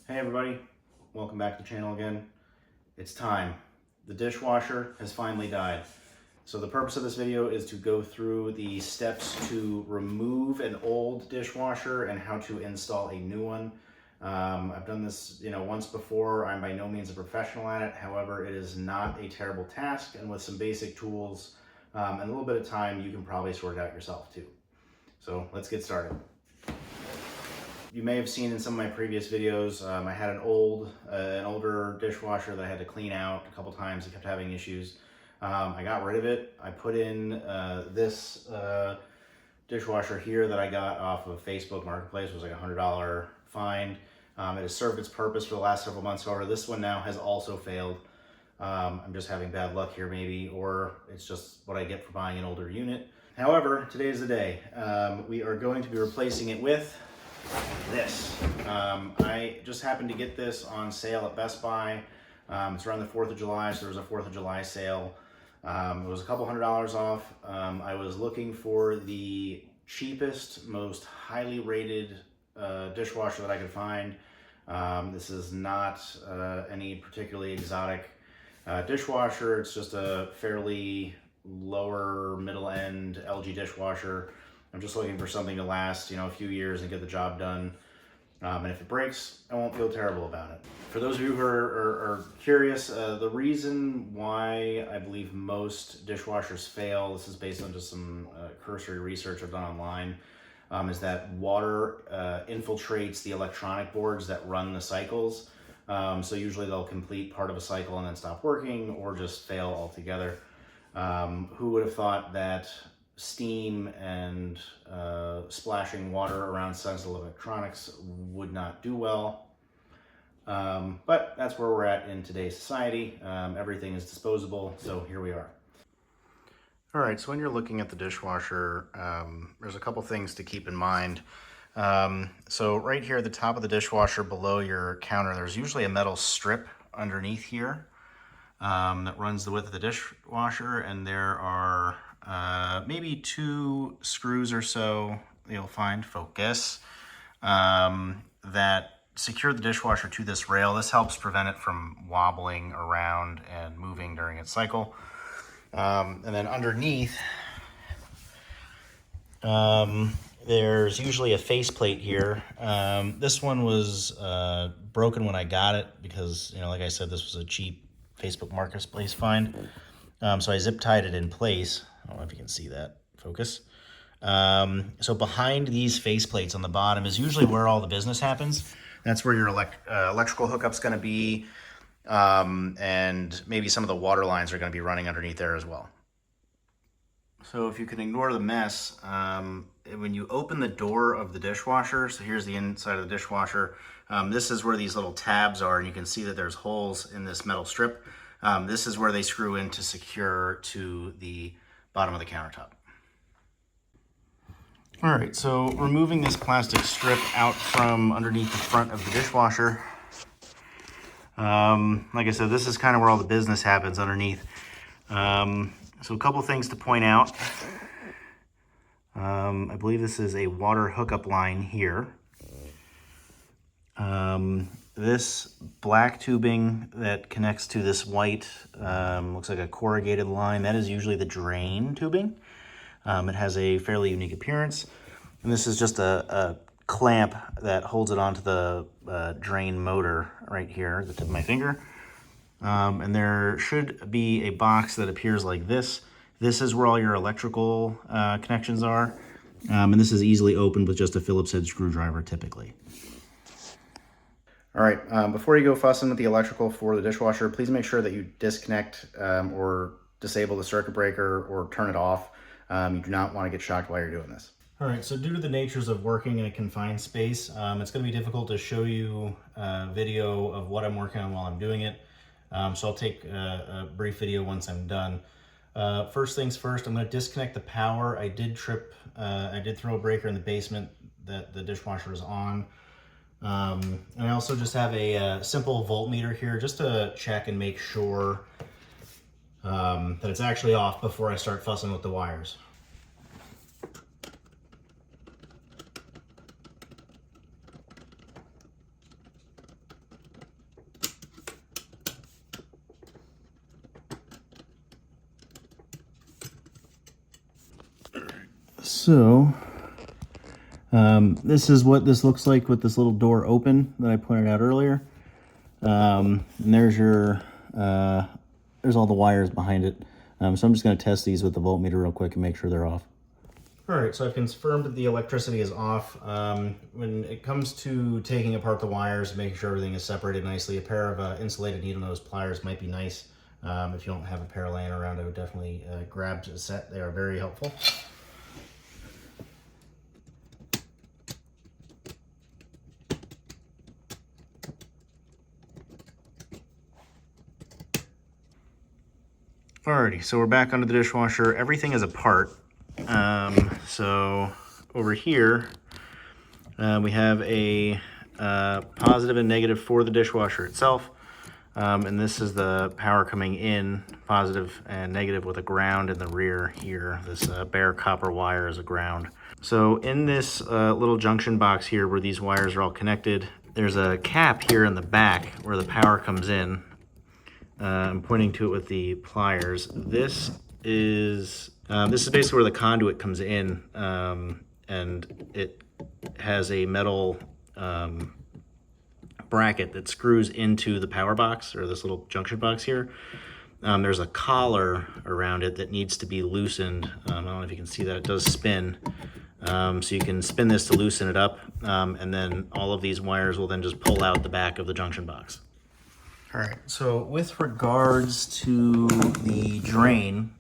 Hey everybody, welcome back to the channel again. It's time. The dishwasher has finally died. So the purpose of this video is to go through the steps to remove an old dishwasher and how to install a new one. I've done this, once before. I'm by no means a professional at it. However, it is not a terrible task, and with some basic tools and a little bit of time, you can probably sort it out yourself too. So let's get started. You may have seen in some of my previous videos, I had an older dishwasher that I had to clean out a couple times. It kept having issues. I got rid of it. I put in this dishwasher here that I got off of Facebook Marketplace. It was like a $100 find. It has served its purpose for the last several months. However, this one now has also failed. I'm just having bad luck here maybe, or it's just what I get for buying an older unit. However, today is the day. We are going to be replacing it with this. I just happened to get this on sale at Best Buy. It's around the 4th of July, so there was a 4th of July sale. It was a couple $100 off. I was looking for the cheapest, most highly rated dishwasher that I could find. This is not any particularly exotic dishwasher. It's just a fairly lower middle end LG dishwasher. I'm just looking for something to last, a few years and get the job done. And if it breaks, I won't feel terrible about it. For those of you who are curious, the reason why I believe most dishwashers fail, this is based on just some cursory research I've done online, is that water infiltrates the electronic boards that run the cycles. So usually they'll complete part of a cycle and then stop working or just fail altogether. Who would have thought that steam and splashing water around sensitive electronics would not do well. But that's where we're at in today's society. Everything is disposable, so here we are. All right, so when you're looking at the dishwasher, there's a couple things to keep in mind. So right here at the top of the dishwasher below your counter, there's usually a metal strip underneath here that runs the width of the dishwasher, and there are maybe 2 screws or so you'll find, focus, that secure the dishwasher to this rail. This helps prevent it from wobbling around and moving during its cycle. And then underneath, there's usually a faceplate here. This one was broken when I got it because, like I said, this was a cheap Facebook Marketplace find. So I zip tied it in place. I don't know if you can see that. Focus. So behind these faceplates on the bottom is usually where all the business happens. That's where your electrical hookup's going to be, and maybe some of the water lines are going to be running underneath there as well. So if you can ignore the mess, when you open the door of the dishwasher, so here's the inside of the dishwasher, this is where these little tabs are, and you can see that there's holes in this metal strip. This is where they screw in to secure to the bottom of the countertop. All right, so removing this plastic strip out from underneath the front of the dishwasher. Like I said, this is kind of where all the business happens underneath. So a couple things to point out. I believe this is a water hookup line here. This black tubing that connects to this white, looks like a corrugated line, that is usually the drain tubing. It has a fairly unique appearance. And this is just a clamp that holds it onto the drain motor right here, the tip of my finger. And there should be a box that appears like this. This is where all your electrical connections are. And this is easily opened with just a Phillips head screwdriver typically. All right, before you go fussing with the electrical for the dishwasher, please make sure that you disconnect or disable the circuit breaker or turn it off. You do not want to get shocked while you're doing this. All right, so due to the natures of working in a confined space, it's going to be difficult to show you a video of what I'm working on while I'm doing it. So I'll take a brief video once I'm done. First things first, I'm going to disconnect the power. I did throw a breaker in the basement that the dishwasher is on. And I also just have a simple voltmeter here just to check and make sure that it's actually off before I start fussing with the wires. So this is what this looks like with this little door open that I pointed out earlier. And there's your, there's all the wires behind it. So I'm just going to test these with the voltmeter real quick and make sure they're off. All right, so I've confirmed that the electricity is off. When it comes to taking apart the wires, making sure everything is separated nicely, a pair of insulated needle nose pliers might be nice. If you don't have a pair laying around, I would definitely grab a set. They are very helpful. Alrighty, so we're back under the dishwasher. Everything is apart. So over here, we have a positive and negative for the dishwasher itself. And this is the power coming in, positive and negative, with a ground in the rear here. This bare copper wire is a ground. So in this little junction box here where these wires are all connected, there's a cap here in the back where the power comes in. I'm pointing to it with the pliers. This is basically where the conduit comes in, and it has a metal bracket that screws into the power box, or this little junction box here. There's a collar around it that needs to be loosened. I don't know if you can see that. It does spin. So you can spin this to loosen it up, and then all of these wires will then just pull out the back of the junction box. All right, so with regards to the drain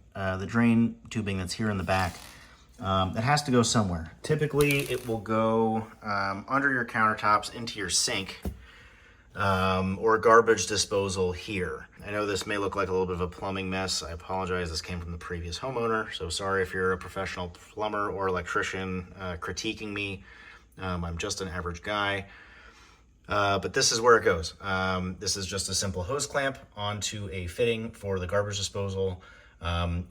tubing that's here in the back, it has to go somewhere. Typically, it will go under your countertops into your sink, or garbage disposal here. I know this may look like a little bit of a plumbing mess. I apologize, this came from the previous homeowner, so sorry if you're a professional plumber or electrician critiquing me. I'm just an average guy. But this is where it goes. This is just a simple hose clamp onto a fitting for the garbage disposal,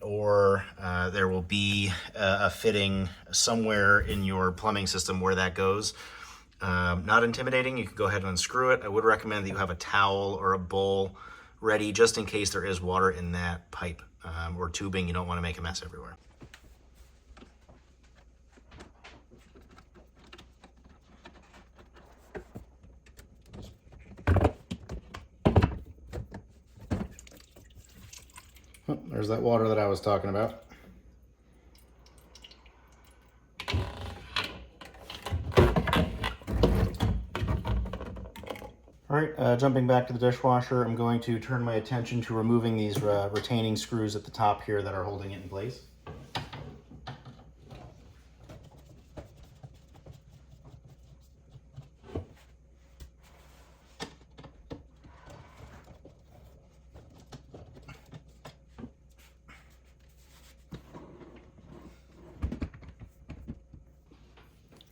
or there will be a fitting somewhere in your plumbing system where that goes. Not intimidating. You can go ahead and unscrew it. I would recommend that you have a towel or a bowl ready just in case there is water in that pipe or tubing. You don't want to make a mess everywhere. Oh, there's that water that I was talking about. All right, jumping back to the dishwasher, I'm going to turn my attention to removing these retaining screws at the top here that are holding it in place.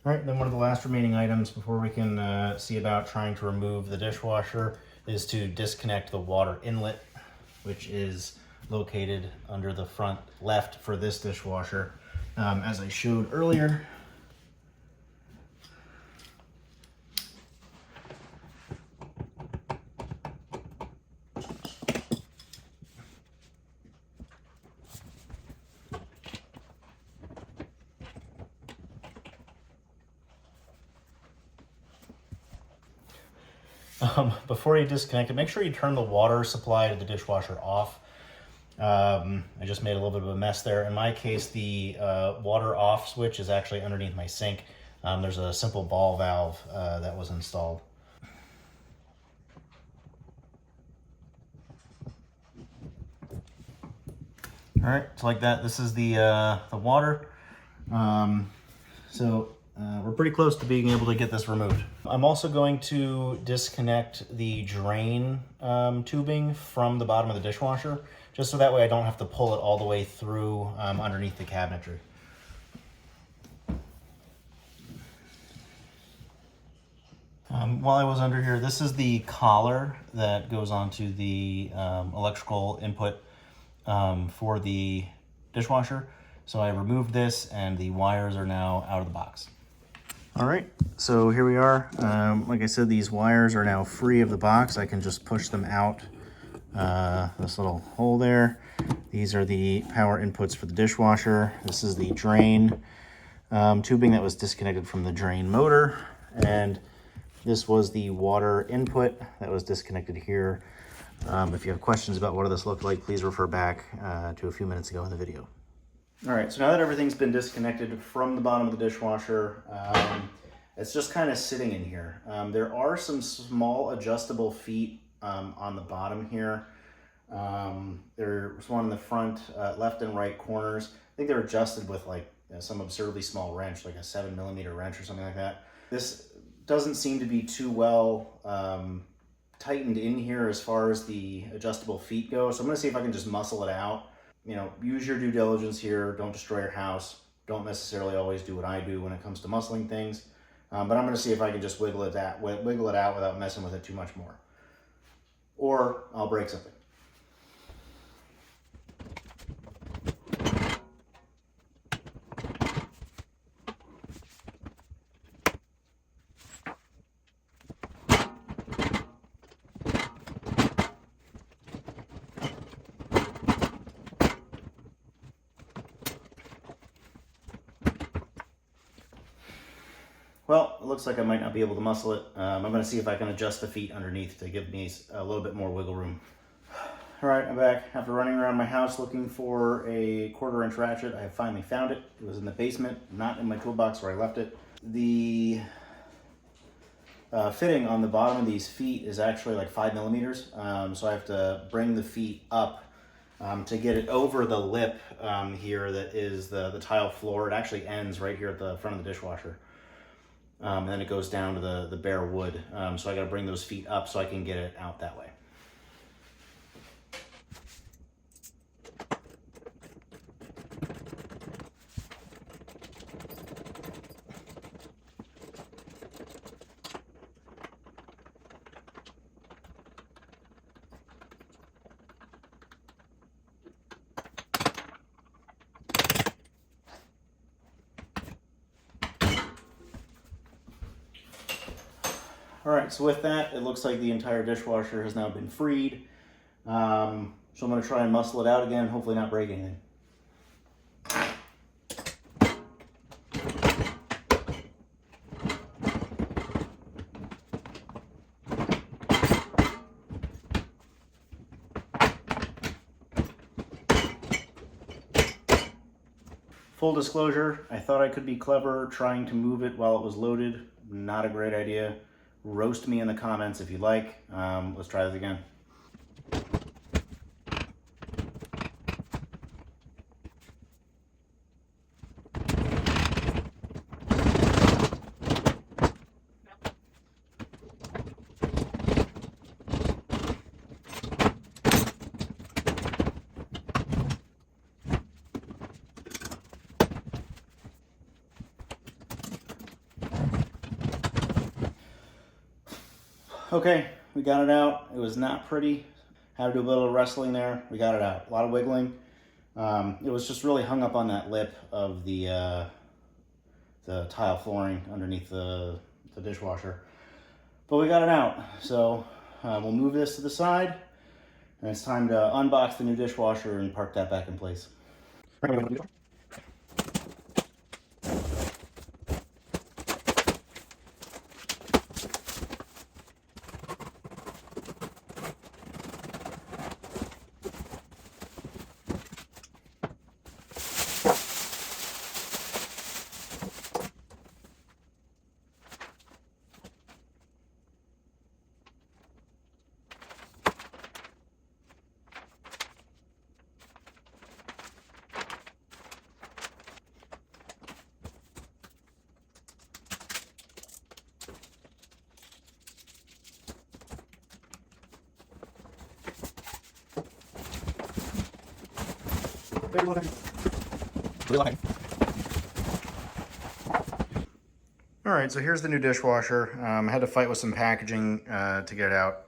All right, then one of the last remaining items before we can see about trying to remove the dishwasher is to disconnect the water inlet, which is located under the front left for this dishwasher. As I showed earlier, before you disconnect it, make sure you turn the water supply to the dishwasher off. I just made a little bit of a mess there. In my case, the water off switch is actually underneath my sink. There's a simple ball valve that was installed. All right, so like that, this is the water. We're pretty close to being able to get this removed. I'm also going to disconnect the drain tubing from the bottom of the dishwasher, just so that way I don't have to pull it all the way through underneath the cabinetry. While I was under here, this is the collar that goes onto the electrical input for the dishwasher. So I removed this and the wires are now out of the box. All right, so here we are. Like I said, these wires are now free of the box. I can just push them out this little hole there. These are the power inputs for the dishwasher. This is the drain. tubing that was disconnected from the drain motor, and this was the water input that was disconnected here. If you have questions about what this looked like, please refer back to a few minutes ago in the video. All right, so now that everything's been disconnected from the bottom of the dishwasher, it's just kind of sitting in here. There are some small adjustable feet on the bottom here. There's one in the front, left and right corners. I think they're adjusted with like some absurdly small wrench, like a 7mm wrench or something like that. This doesn't seem to be too well tightened in here as far as the adjustable feet go. So I'm gonna see if I can just muscle it out. You know, use your due diligence here. Don't destroy your house. Don't necessarily always do what I do when it comes to muscling things. But I'm gonna see if I can just wiggle it out without messing with it too much more. Or I'll break something. Well, it looks like I might not be able to muscle it. I'm going to see if I can adjust the feet underneath to give me a little bit more wiggle room. All right, I'm back. After running around my house looking for a 1/4-inch ratchet, I have finally found it. It was in the basement, not in my toolbox where I left it. The fitting on the bottom of these feet is actually like 5mm, so I have to bring the feet up to get it over the lip here that is the tile floor. It actually ends right here at the front of the dishwasher. And then it goes down to the bare wood. So I got to bring those feet up so I can get it out that way. All right, so with that, it looks like the entire dishwasher has now been freed. So I'm gonna try and muscle it out again, hopefully not break anything. Full disclosure, I thought I could be clever trying to move it while it was loaded. Not a great idea. Roast me in the comments if you like. Let's try this again. Okay, we got it out. It was not pretty. Had to do a little wrestling there. We got it out. A lot of wiggling. It was just really hung up on that lip of the tile flooring underneath the dishwasher. But we got it out. So we'll move this to the side. And it's time to unbox the new dishwasher and park that back in place. All right, so here's the new dishwasher. I had to fight with some packaging to get it out,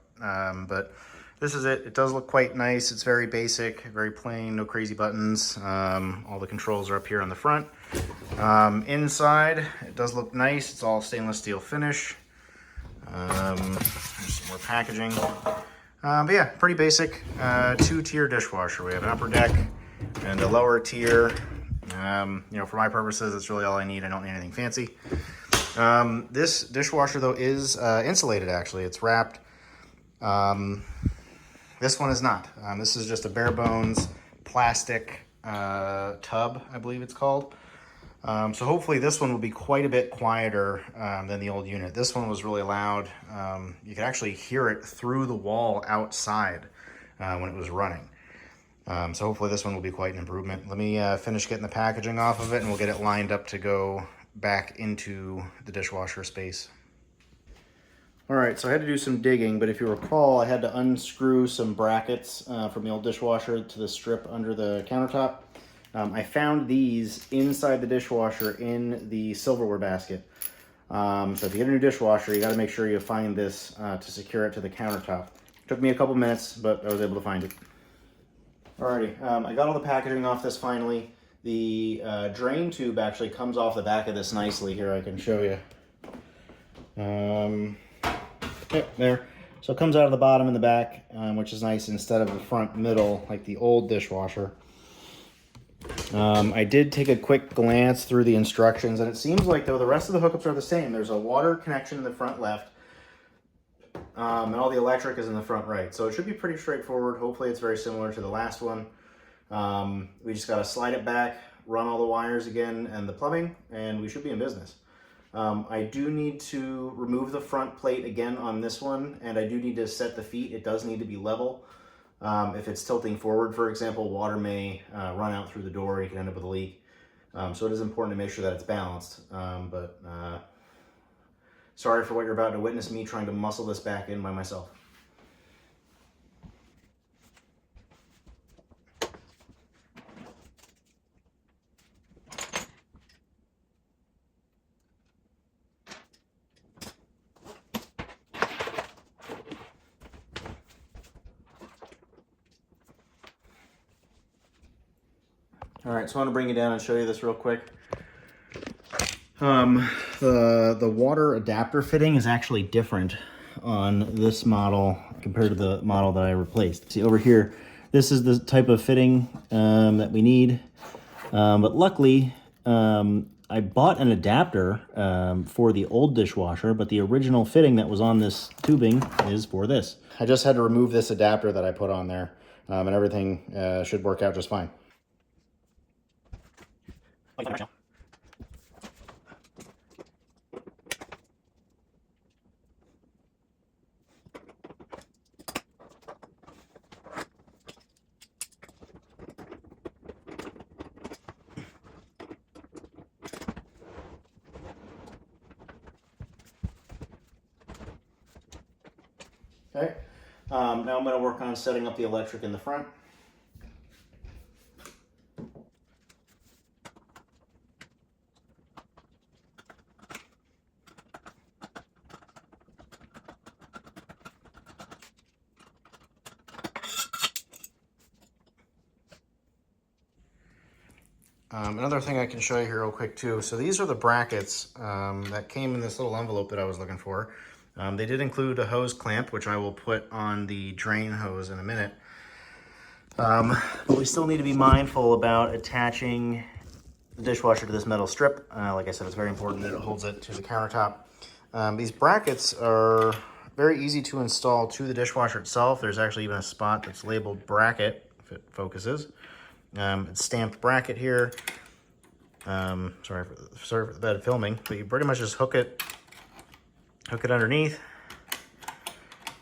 but this is it. It does look quite nice. It's very basic, very plain, no crazy buttons. All the controls are up here on the front. Inside, it does look nice. It's all stainless steel finish. There's some more packaging. But yeah, pretty basic 2-tier dishwasher. We have an upper deck and a lower tier. You know, for my purposes, it's really all I need. I don't need anything fancy. This dishwasher, though, is insulated, actually. It's wrapped. This one is not. This is just a bare bones plastic tub, I believe it's called. So hopefully this one will be quite a bit quieter than the old unit. This one was really loud. You could actually hear it through the wall outside when it was running. So hopefully this one will be quite an improvement. Let me finish getting the packaging off of it, and we'll get it lined up to go back into the dishwasher space. All right, so I had to do some digging, but if you recall, I had to unscrew some brackets from the old dishwasher to the strip under the countertop. I found these inside the dishwasher in the silverware basket. So if you get a new dishwasher, you got to make sure you find this to secure it to the countertop. It took me a couple minutes, but I was able to find it. Alrighty, I got all the packaging off this finally. The drain tube actually comes off the back of this nicely. Here, I can show you. Yep, there. So it comes out of the bottom and the back, which is nice instead of the front middle like the old dishwasher. I did take a quick glance through the instructions, and it seems like, though, the rest of the hookups are the same. There's a water connection in the front left, and all the electric is in the front right. So it should be pretty straightforward. Hopefully it's very similar to the last one. We just got to slide it back, run all the wires again and the plumbing, and we should be in business. I do need to remove the front plate again on this one, and I do need to set the feet. It does need to be level. If it's tilting forward, for example, water may run out through the door. You can end up with a leak. So it is important to make sure that it's balanced. Sorry for what you're about to witness, me trying to muscle this back in by myself. All right, so I want to bring you down and show you this real quick. The water adapter fitting is actually different on this model compared to the model that I replaced. See over here, this is the type of fitting that we need. But luckily, I bought an adapter for the old dishwasher, but the original fitting that was on this tubing is for this. I just had to remove this adapter that I put on there, and everything should work out just fine. Okay, now I'm going to work on setting up the electric in the front. Another thing I can show you here real quick too. So these are the brackets that came in this little envelope that I was looking for. They did include a hose clamp, which I will put on the drain hose in a minute. But we still need to be mindful about attaching the dishwasher to this metal strip. Like I said, it's very important that it holds it to the countertop. These brackets are very easy to install to the dishwasher itself. There's actually even a spot that's labeled bracket, if it focuses. It's stamped bracket here. Sorry for the bad filming, but you pretty much just hook it underneath,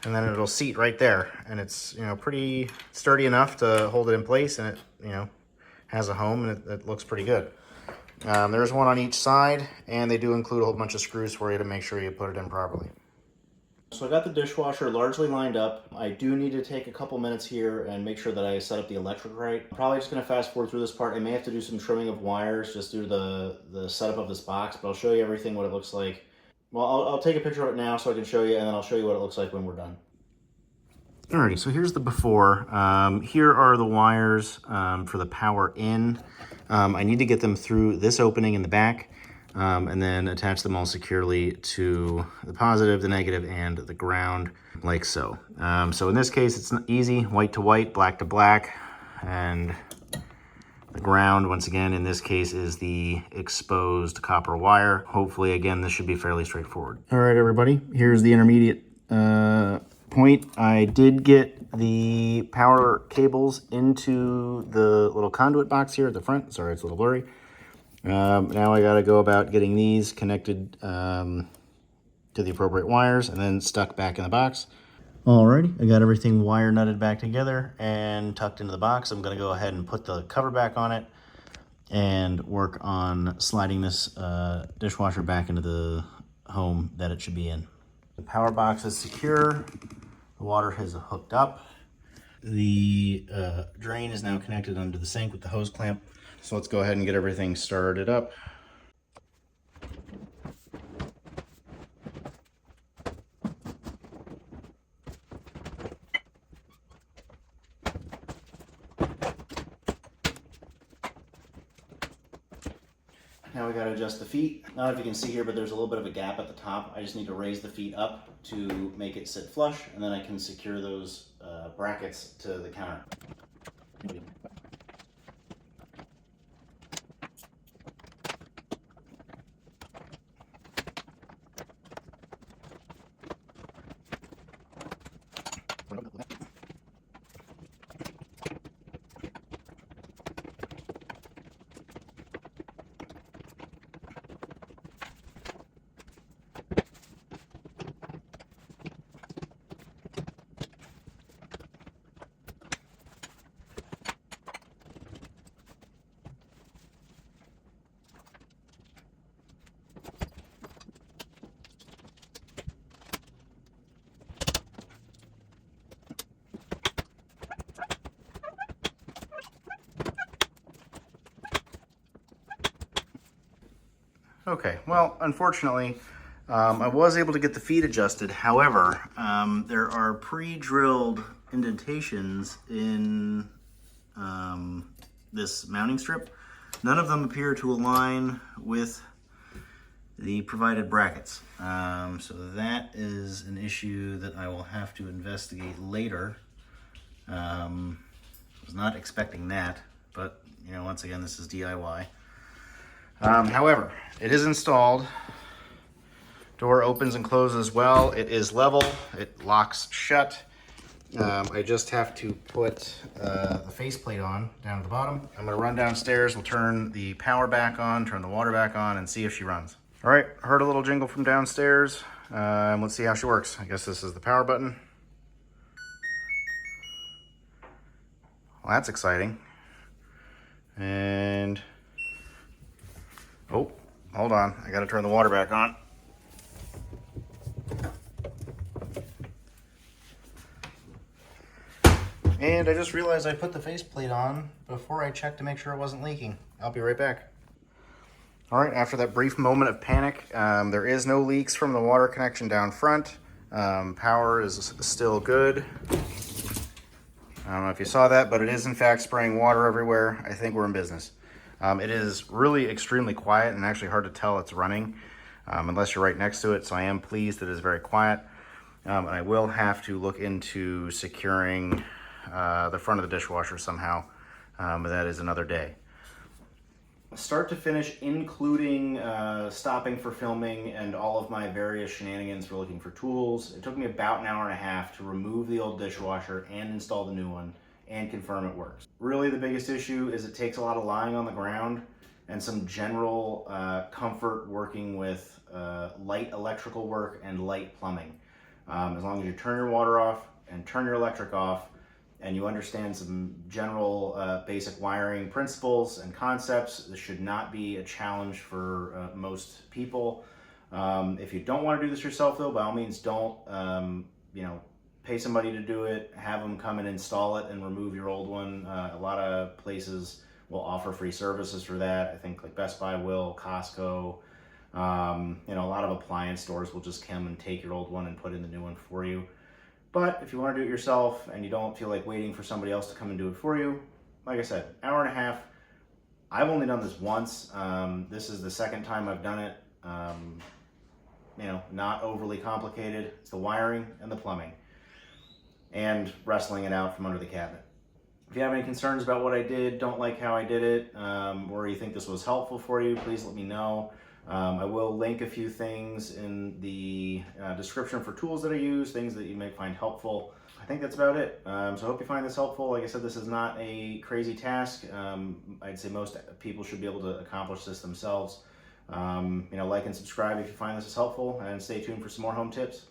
and then it'll seat right there. And it's, you know, pretty sturdy enough to hold it in place, and it, you know, has a home, and it looks pretty good. There's one on each side, and they do include a whole bunch of screws for you to make sure you put it in properly. So I got the dishwasher largely lined up. I do need to take a couple minutes here and make sure that I set up the electric right. Probably just going to fast forward through this part. I may have to do some trimming of wires just due to the setup of this box, but I'll show you everything, what it looks like. Well, I'll take a picture of it now so I can show you, and then I'll show you what it looks like when we're done. Alrighty, so here's the before. Here are the wires for the power in. I need to get them through this opening in the back. And then attach them all securely to the positive, the negative, and the ground, like so. So in this case, it's easy, white to white, black to black, and The ground, once again, in this case, is the exposed copper wire. Hopefully, again, this should be fairly straightforward. All right, everybody, here's the intermediate point. I did get the power cables into the little conduit box here at the front. Sorry, it's a little blurry. Now I gotta go about getting these connected to the appropriate wires and then stuck back in the box. Alrighty, I got everything wire nutted back together and tucked into the box. I'm gonna go ahead and put the cover back on it and work on sliding this dishwasher back into the home that it should be in. The power box is secure. The water is hooked up. The drain is now connected under the sink with the hose clamp. So let's go ahead and get everything started up. Now we got to adjust the feet. I don't know if you can see here, but there's a little bit of a gap at the top. I just need to raise the feet up to make it sit flush, and then I can secure those brackets to the counter. Okay, well, unfortunately, I was able to get the feet adjusted. However, there are pre-drilled indentations in this mounting strip. None of them appear to align with the provided brackets. So that is an issue that I will have to investigate later. I was not expecting that, but you know, once again, this is DIY. However, it is installed. Door opens and closes well. It is level. It locks shut. I just have to put the faceplate on down at the bottom. I'm gonna run downstairs. We'll turn the power back on, turn the water back on, and see if she runs. All right, heard a little jingle from downstairs. Let's see how she works. I guess this is the power button. Well, that's exciting. And oh, hold on. I gotta turn the water back on. And I just realized I put the faceplate on before I checked to make sure it wasn't leaking. I'll be right back. All right, after that brief moment of panic, there is no leaks from the water connection down front. Power is still good. I don't know if you saw that, but it is in fact spraying water everywhere. I think we're in business. It is really extremely quiet and actually hard to tell it's running unless you're right next to it. So I am pleased that it is very quiet. And I will have to look into securing the front of the dishwasher somehow, but that is another day. Start to finish, including stopping for filming and all of my various shenanigans for looking for tools. It took me about an hour and a half to remove the old dishwasher and install the new one and confirm it works. Really the biggest issue is it takes a lot of lying on the ground and some general comfort working with light electrical work and light plumbing. As long as you turn your water off and turn your electric off, and you understand some general basic wiring principles and concepts, this should not be a challenge for most people. If you don't want to do this yourself though, by all means don't, pay somebody to do it, have them come and install it and remove your old one. A lot of places will offer free services for that. I think like Best Buy will, Costco, a lot of appliance stores will just come and take your old one and put in the new one for you. But if you want to do it yourself and you don't feel like waiting for somebody else to come and do it for you, like I said, hour and a half. I've only done this once. This is the second time I've done it. Not overly complicated. It's the wiring and the plumbing and wrestling it out from under the cabinet. If you have any concerns about what I did, don't like how I did it, or you think this was helpful for you, please let me know. I will link a few things in the description for tools that I use, things that you may find helpful. I think that's about it. So I hope you find this helpful. Like I said, this is not a crazy task. I'd say most people should be able to accomplish this themselves. Like and subscribe if you find this is helpful, and stay tuned for some more home tips.